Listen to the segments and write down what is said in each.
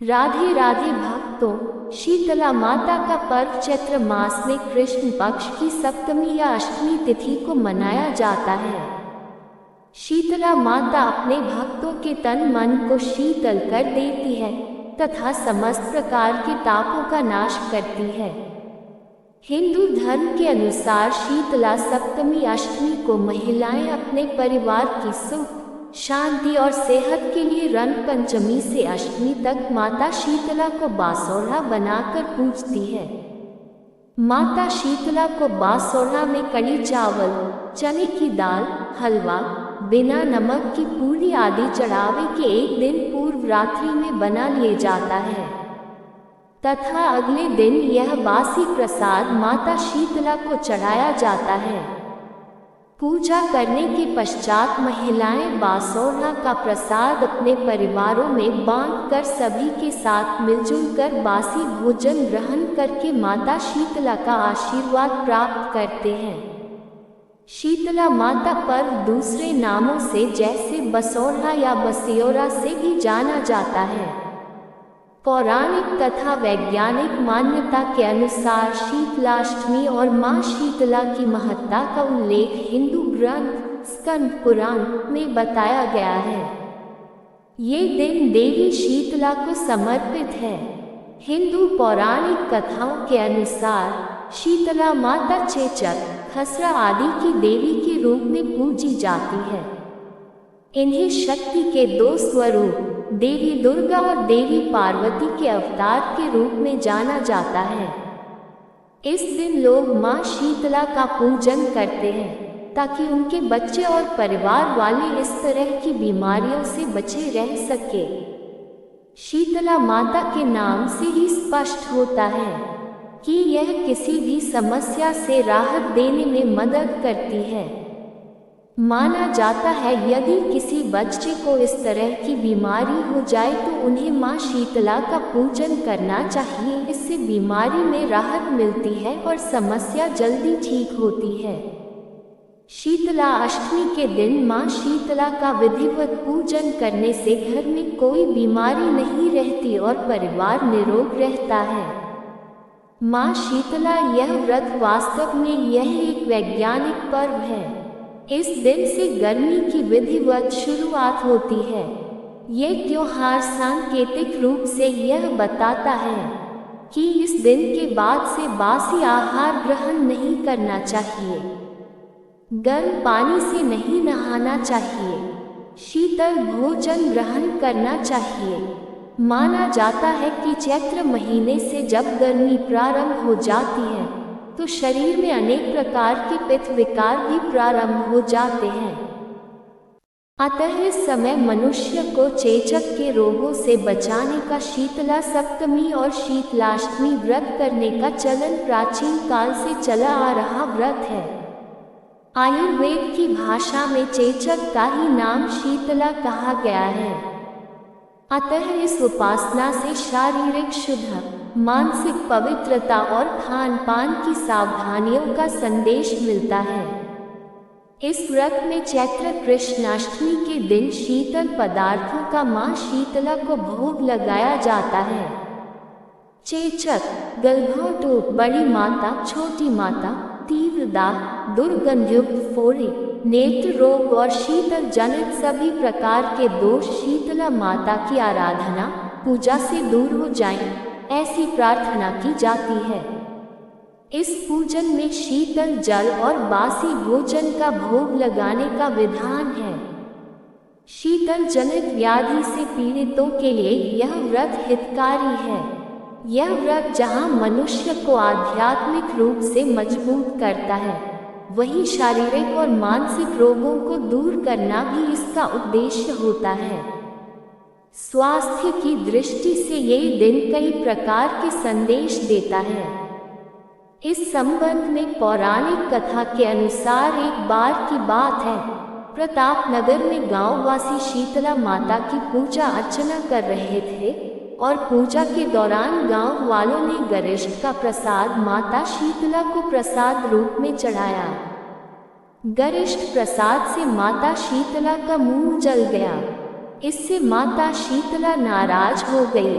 राधे राधे भक्तों, शीतला माता का पर्व चैत्र मास में कृष्ण पक्ष की सप्तमी या अष्टमी तिथि को मनाया जाता है। शीतला माता अपने भक्तों के तन मन को शीतल कर देती है तथा समस्त प्रकार के तापों का नाश करती है। हिंदू धर्म के अनुसार शीतला सप्तमी अष्टमी को महिलाएं अपने परिवार की सुख शांति और सेहत के लिए रंग पंचमी से अष्टमी तक माता शीतला को बासोड़ा बनाकर पूजती है। माता शीतला को बासोड़ा में कड़ी चावल, चने की दाल, हलवा, बिना नमक की पूरी आदि चढ़ावे के एक दिन पूर्व रात्रि में बना लिया जाता है तथा अगले दिन यह बासी प्रसाद माता शीतला को चढ़ाया जाता है। पूजा करने के पश्चात महिलाएं बासोड़ा का प्रसाद अपने परिवारों में बांटकर सभी के साथ मिलजुल कर बासी भोजन ग्रहण करके माता शीतला का आशीर्वाद प्राप्त करते हैं। शीतला माता पर्व दूसरे नामों से जैसे बसोड़ा या बसियोरा से भी जाना जाता है। पौराणिक तथा वैज्ञानिक मान्यता के अनुसार शीतलाष्टमी और माँ शीतला की महत्ता का उल्लेख हिंदू ग्रंथ स्कंद पुराण में बताया गया है। ये दिन देवी शीतला को समर्पित है। हिंदू पौराणिक कथाओं के अनुसार शीतला माता चेचक, खसरा आदि की देवी के रूप में पूजी जाती है। इन्हें शक्ति के दो स्वरूप देवी दुर्गा और देवी पार्वती के अवतार के रूप में जाना जाता है। इस दिन लोग माँ शीतला का पूजन करते हैं ताकि उनके बच्चे और परिवार वाले इस तरह की बीमारियों से बचे रह सके। शीतला माता के नाम से ही स्पष्ट होता है कि यह किसी भी समस्या से राहत देने में मदद करती है। माना जाता है यदि किसी बच्चे को इस तरह की बीमारी हो जाए तो उन्हें माँ शीतला का पूजन करना चाहिए। इससे बीमारी में राहत मिलती है और समस्या जल्दी ठीक होती है। शीतला अष्टमी के दिन माँ शीतला का विधिवत पूजन करने से घर में कोई बीमारी नहीं रहती और परिवार निरोग रहता है। माँ शीतला यह व्रत वास्तव में यह एक वैज्ञानिक पर्व है। इस दिन से गर्मी की विधिवत शुरुआत होती है। ये त्योहार सांकेतिक रूप से यह बताता है कि इस दिन के बाद से बासी आहार ग्रहण नहीं करना चाहिए, गर्म पानी से नहीं नहाना चाहिए, शीतल भोजन ग्रहण करना चाहिए। माना जाता है कि चैत्र महीने से जब गर्मी प्रारंभ हो जाती है तो शरीर में अनेक प्रकार के पित्त विकार भी प्रारंभ हो जाते हैं। अतः इस समय मनुष्य को चेचक के रोगों से बचाने का शीतला सप्तमी और शीतलाष्टमी व्रत करने का चलन प्राचीन काल से चला आ रहा व्रत है। आयुर्वेद की भाषा में चेचक का ही नाम शीतला कहा गया है। अतः इस उपासना से शारीरिक शुद्ध, मानसिक पवित्रता और खान पान की सावधानियों का संदेश मिलता है। इस व्रत में चैत्र कृष्णाष्टमी के दिन शीतल पदार्थों का माँ शीतला को भोग लगाया जाता है। चेचक, गलघोटू, बड़ी माता, छोटी माता, तीव्र दाह, दुर्गंधयुक्त फोड़े, नेत्र रोग और शीतल जनित सभी प्रकार के दोष शीतला माता की आराधना पूजा से दूर हो जाएं, ऐसी प्रार्थना की जाती है। इस पूजन में शीतल जल और बासी भोजन का भोग लगाने का विधान है। शीतल जनित व्याधि से पीड़ितों के लिए यह व्रत हितकारी है। यह व्रत जहाँ मनुष्य को आध्यात्मिक रूप से मजबूत करता है, वहीं शारीरिक और मानसिक रोगों को दूर करना भी इसका उद्देश्य होता है। स्वास्थ्य की दृष्टि से ये दिन कई प्रकार के संदेश देता है। इस संबंध में पौराणिक कथा के अनुसार एक बार की बात है, प्रतापनगर में गांववासी शीतला माता की पूजा अर्चना कर रहे थे और पूजा के दौरान गांव वालों ने गरिष्ठ का प्रसाद माता शीतला को प्रसाद रूप में चढ़ाया। गरिष्ठ प्रसाद से माता शीतला का मुंह जल गया। इससे माता शीतला नाराज हो गई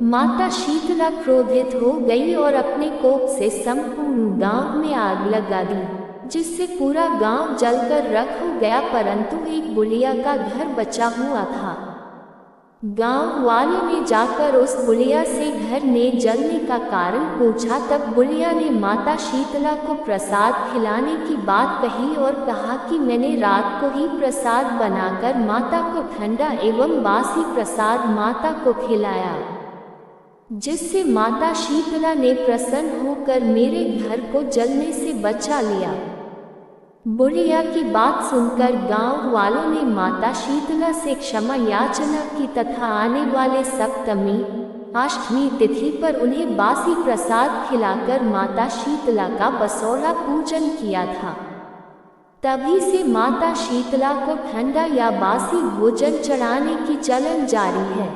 माता शीतला क्रोधित हो गई और अपने कोप से संपूर्ण गांव में आग लगा दी, जिससे पूरा गांव जलकर राख हो गया, परंतु एक बुढ़िया का घर बचा हुआ था। गांव वालों ने जाकर उस बुढ़िया से घर ने जलने का कारण पूछा। तब बुढ़िया ने माता शीतला को प्रसाद खिलाने की बात कही और कहा कि मैंने रात को ही प्रसाद बनाकर माता को ठंडा एवं बासी प्रसाद माता को खिलाया, जिससे माता शीतला ने प्रसन्न होकर मेरे घर को जलने से बचा लिया। बुढ़िया की बात सुनकर गांव वालों ने माता शीतला से क्षमा याचना की तथा आने वाले सप्तमी अष्टमी तिथि पर उन्हें बासी प्रसाद खिलाकर माता शीतला का बसौरा पूजन किया था। तभी से माता शीतला को ठंडा या बासी भोजन चढ़ाने की चलन जारी है।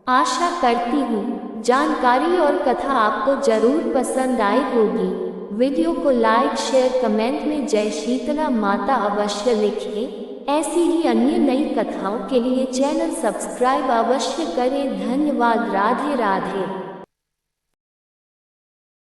आशा करती हूँ जानकारी और कथा आपको जरूर पसंद आई होगी। वीडियो को लाइक शेयर कमेंट में जय शीतला माता अवश्य लिखें। ऐसी ही अन्य नई कथाओं के लिए चैनल सब्सक्राइब अवश्य करें। धन्यवाद। राधे राधे।